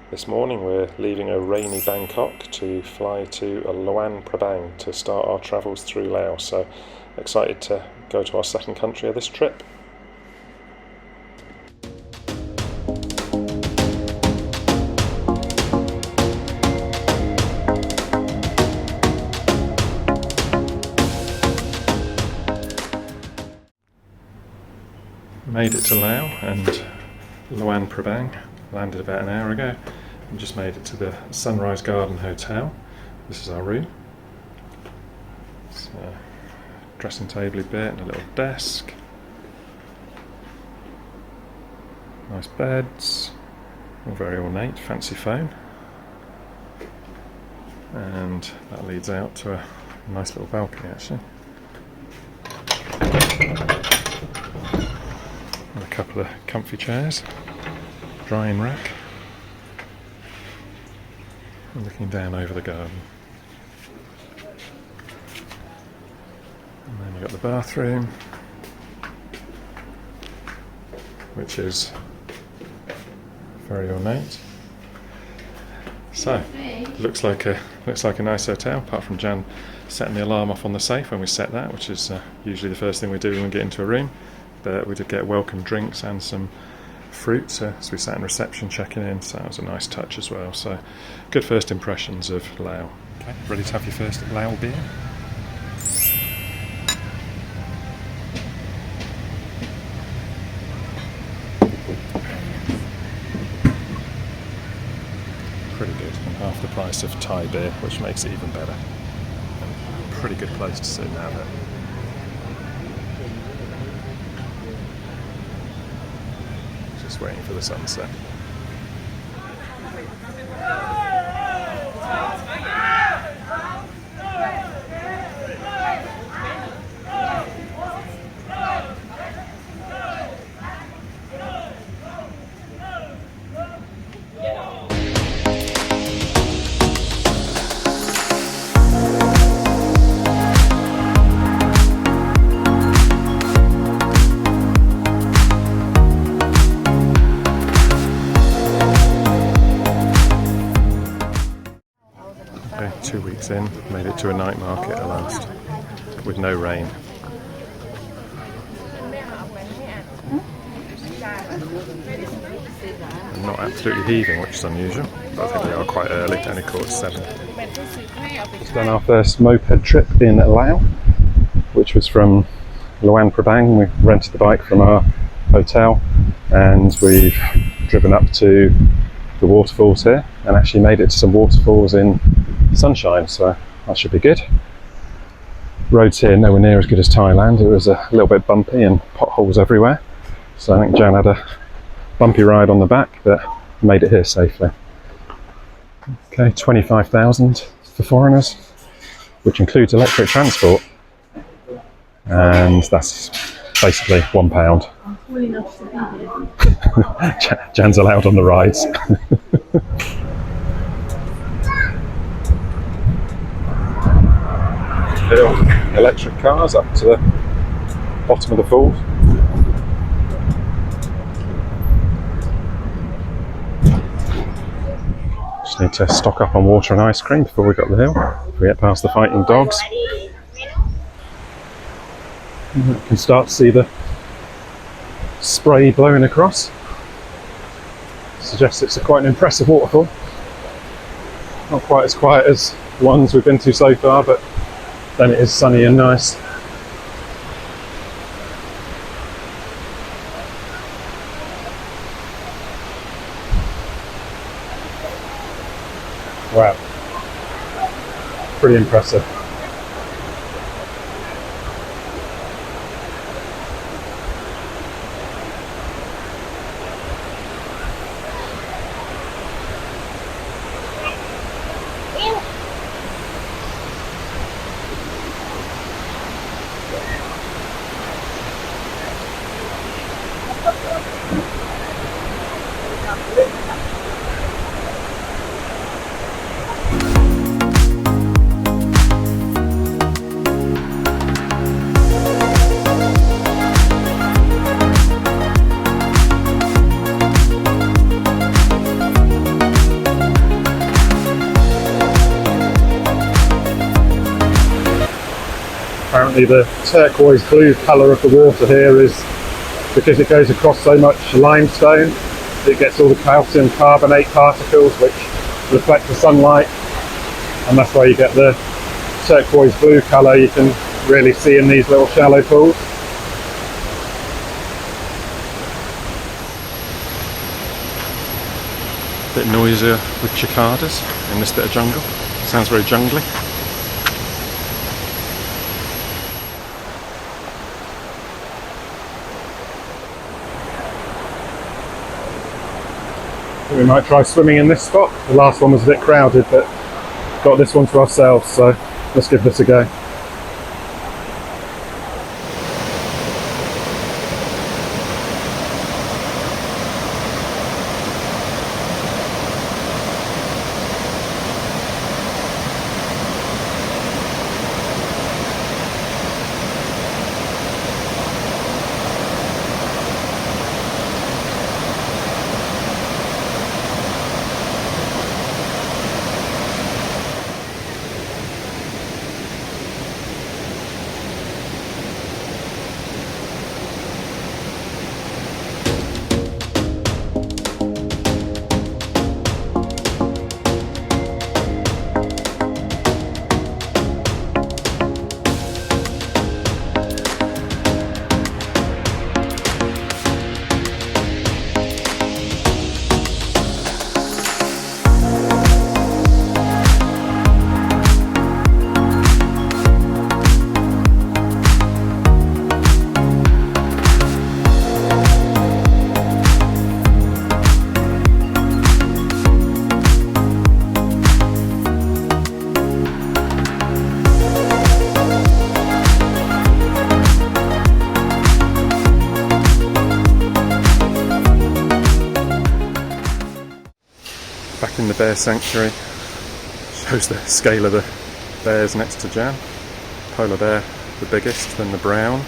This morning we're leaving a rainy Bangkok to fly to Luang Prabang to start our travels through Laos, so excited to go to our second country of this trip. Made it to Laos and Luang Prabang, landed about an hour ago and just made it to the Sunrise Garden Hotel. This is our room. It's a dressing table bit and a little desk. Nice beds, all very ornate, fancy phone. And that leads out to a nice little balcony actually. And a couple of comfy chairs, drying rack, and looking down over the garden. And then you've got the bathroom, which is very ornate. So, looks like a nice hotel, apart from Jan setting the alarm off on the safe when we set that, which is usually the first thing we do when we get into a room. But we did get welcome drinks and some fruit as we sat in reception checking in, so that was a nice touch as well. So, good first impressions of Laos. Okay, ready to have your first Laos beer? Pretty good, and half the price of Thai beer, which makes it even better. And pretty good place to sit now there. Just waiting for the sunset. Okay, 2 weeks in, made it to a night market at last, with no rain. And not absolutely heaving, which is unusual, but I think we are quite early, only 7:15. We've done our first moped trip in Laos, which was from Luang Prabang. We rented the bike from our hotel and we've driven up to the waterfalls here and actually made it to some waterfalls in sunshine, so that should be good. Roads here nowhere near as good as Thailand. It was a little bit bumpy and potholes everywhere, so I think Jan had a bumpy ride on the back but made it here safely. Okay, 25,000 for foreigners, which includes electric transport, and that's basically £1. Jan's allowed on the rides. Electric cars up to the bottom of the falls. Just need to stock up on water and ice cream before we got the hill. If we get past the fighting dogs, you can start to see the spray blowing across. Suggests it's quite an impressive waterfall. Not quite as quiet as the ones we've been to so far, but then it is sunny and nice. Wow, pretty impressive. Apparently the turquoise blue colour of the water here is because it goes across so much limestone. It gets all the calcium carbonate particles which reflect the sunlight, and that's why you get the turquoise blue colour you can really see in these little shallow pools. A bit noisier with cicadas in this bit of jungle. Sounds very jungly. We might try swimming in this spot. The last one was a bit crowded, but got this one to ourselves, so let's give this a go. Back in the bear sanctuary, shows the scale of the bears next to Jan. Polar bear, the biggest, then the brown,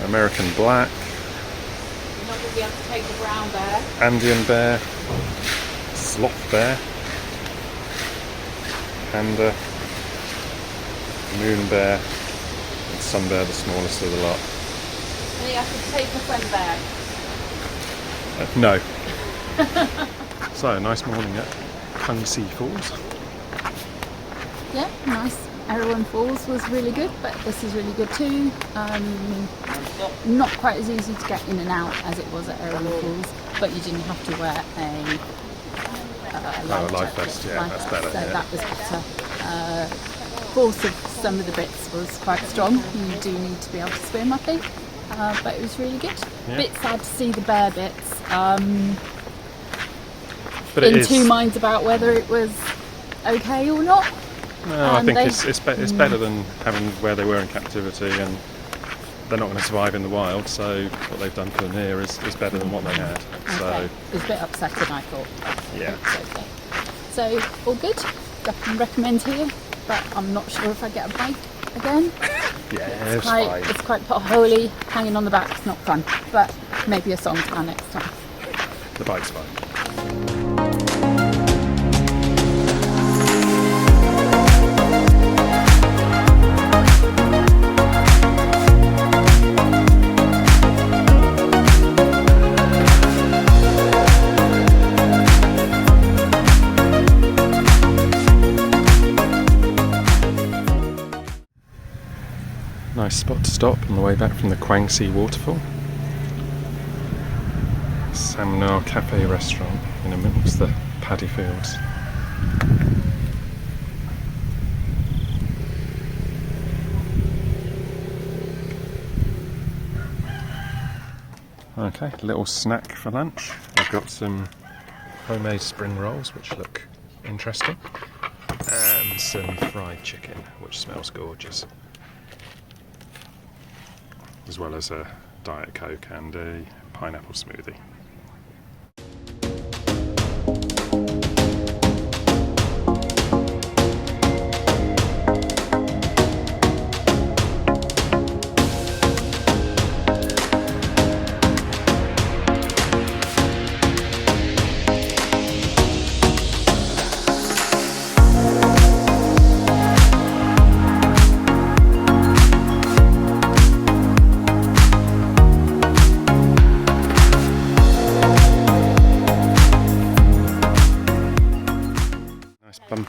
American black, You're not going to be able to take the brown bear. Andean bear, sloth bear, panda, moon bear, and sun bear, the smallest of the lot. And you have to take a friend bear. No. So, nice morning at Kuang Si Falls. Yeah, nice. Eoin Falls was really good, but this is really good too. Not quite as easy to get in and out as it was at Eoin Falls, but you didn't have to wear a life vest, yeah, that's better. So yeah. that was better. Force of some of the bits was quite strong. You do need to be able to swim, I think, but it was really good. Yeah. Bit sad to see the bear bits. But in two minds about whether it was okay or not. No, I think it's better than having where they were in captivity, and they're not going to survive in the wild, so what they've done for them here is better than what they had. Okay. So It was a bit upsetting, I thought. yeah. It's okay. So, all good. Recommend here, but I'm not sure if I get a bike again. Yeah, it's fine. It's quite potholy, hanging on the back, it's not fun, but maybe a song plan next time. The bike's fine. Nice spot to stop on the way back from the Kuang Si waterfall. Samnar Cafe restaurant in amongst the paddy fields. Okay, little snack for lunch. We've got some homemade spring rolls which look interesting, and some fried chicken which smells gorgeous, as well as a Diet Coke and a pineapple smoothie.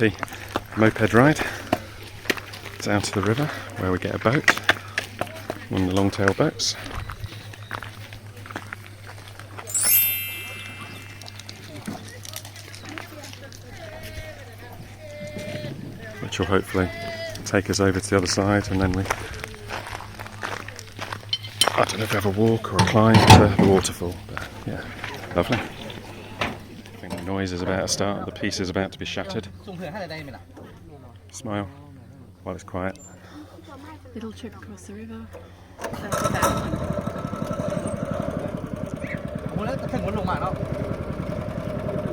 bumpy moped ride down to the river where we get a boat, one of the long-tail boats. Which will hopefully take us over to the other side, and then I don't know if we have a walk or a climb to the waterfall, but yeah, lovely. I think the noise is about to start, the piece is about to be shattered. Smile while it's quiet. Little trip across the river.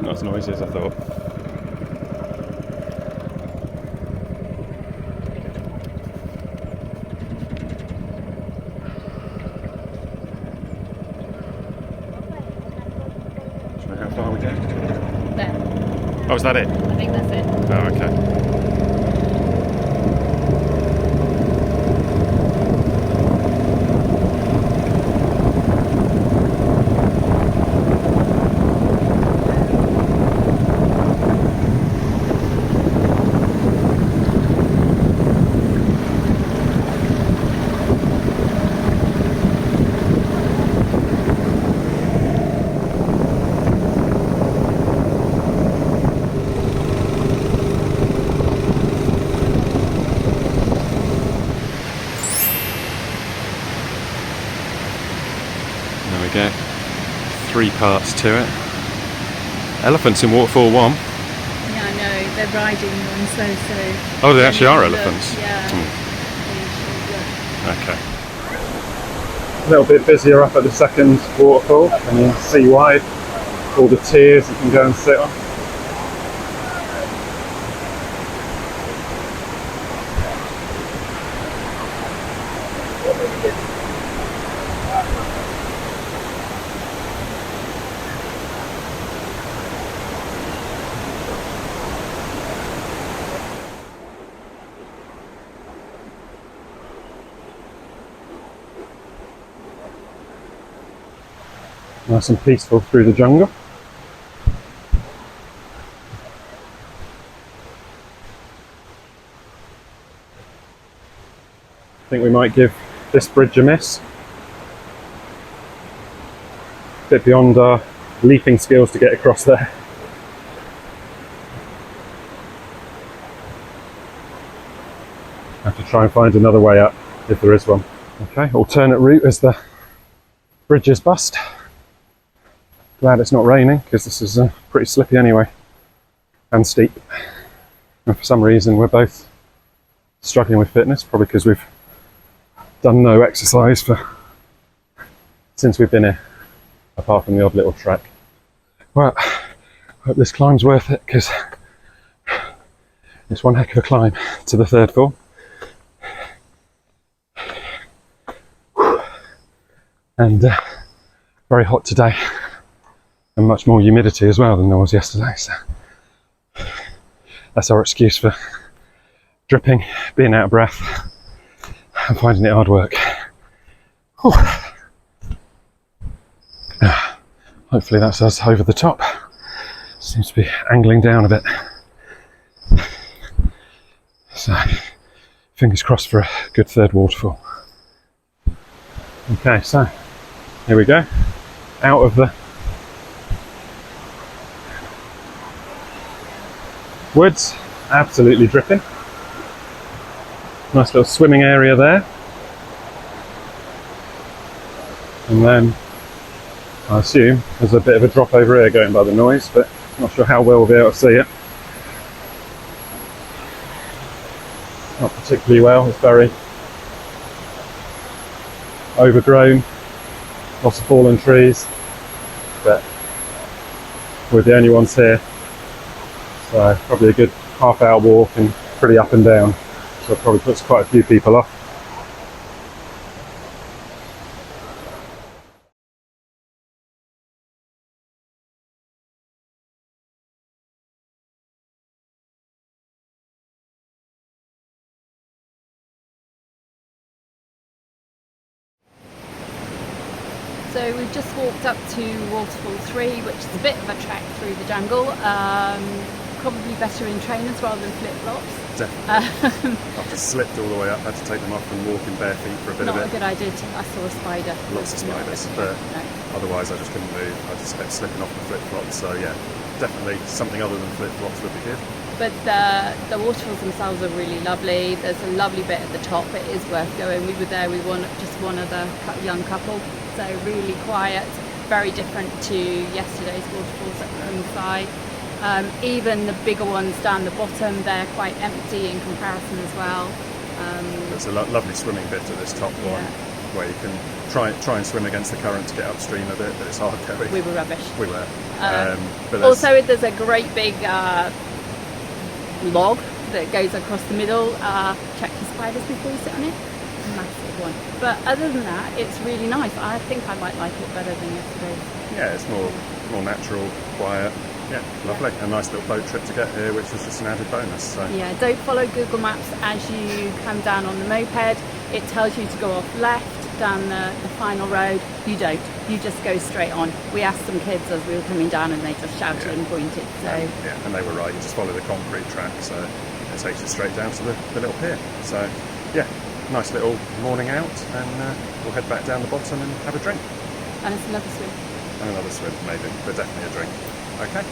Not as noisy as I thought. How far are we going? There. Oh, is that it? I think that's it. Oh, okay. There we go. 3 parts to it. Elephants in Waterfall 1. Yeah, I know. They're riding on so. Oh, they actually are elephants. Yeah. Okay. A little bit busier up at the second waterfall, and you see why. All the tiers you can go and sit on. Nice and peaceful through the jungle. I think we might give this bridge a miss. A bit beyond our leaping skills to get across there. Have to try and find another way up if there is one. Okay, alternate route as the bridge is bust. Glad it's not raining because this is pretty slippy anyway and steep. And for some reason we're both struggling with fitness, probably because we've done no exercise since we've been here, apart from the odd little trek. Well, I hope this climb's worth it because it's one heck of a climb to the third floor. And very hot today. And much more humidity as well than there was yesterday, so that's our excuse for dripping, being out of breath and finding it hard work. Whew. Hopefully that's us over the top. Seems to be angling down a bit, so fingers crossed for a good third waterfall. Okay, so here we go, out of the woods, absolutely dripping. Nice little swimming area there. And then I assume there's a bit of a drop over here going by the noise, but I'm not sure how well we'll be able to see it. Not particularly well, it's very overgrown, lots of fallen trees, but we're the only ones here. So probably a good half-hour walk and pretty up and down. So it probably puts quite a few people off. So we've just walked up to Waterfall 3, which is a bit of a trek through the jungle. probably better in trainers rather than flip-flops. Definitely. I've just slipped all the way up, had to take them off and walk in bare feet for a bit Not of a it. good idea. I saw a spider. Lots of spiders, but otherwise I just couldn't move. I just kept slipping off the flip-flops, so yeah, definitely something other than flip-flops would be good. But the waterfalls themselves are really lovely. There's a lovely bit at the top. It is worth going. We were there with just one other young couple, so really quiet, very different to yesterday's waterfalls at Kuang Si. Even the bigger ones down the bottom, they're quite empty in comparison as well. There's a lovely swimming bit at this top one, where you can try and swim against the current to get upstream a bit, but it's hard going. We were rubbish. We were. But also, there's a great big log that goes across the middle. Check the spiders before you sit on it. Massive one. But other than that, it's really nice. I think I might like it better than yesterday's. Yeah, it's more natural, quiet. Yeah, lovely. A nice little boat trip to get here, which was just an added bonus. So. Yeah, don't follow Google Maps as you come down on the moped. It tells you to go off left down the final road. You don't. You just go straight on. We asked some kids as we were coming down and they just shouted and pointed. So yeah, and they were right. You just follow the concrete track, so it takes you straight down to the little pier. So yeah, nice little morning out, and we'll head back down the bottom and have a drink. And it's another swim. And another swim, maybe, but definitely a drink. Okay.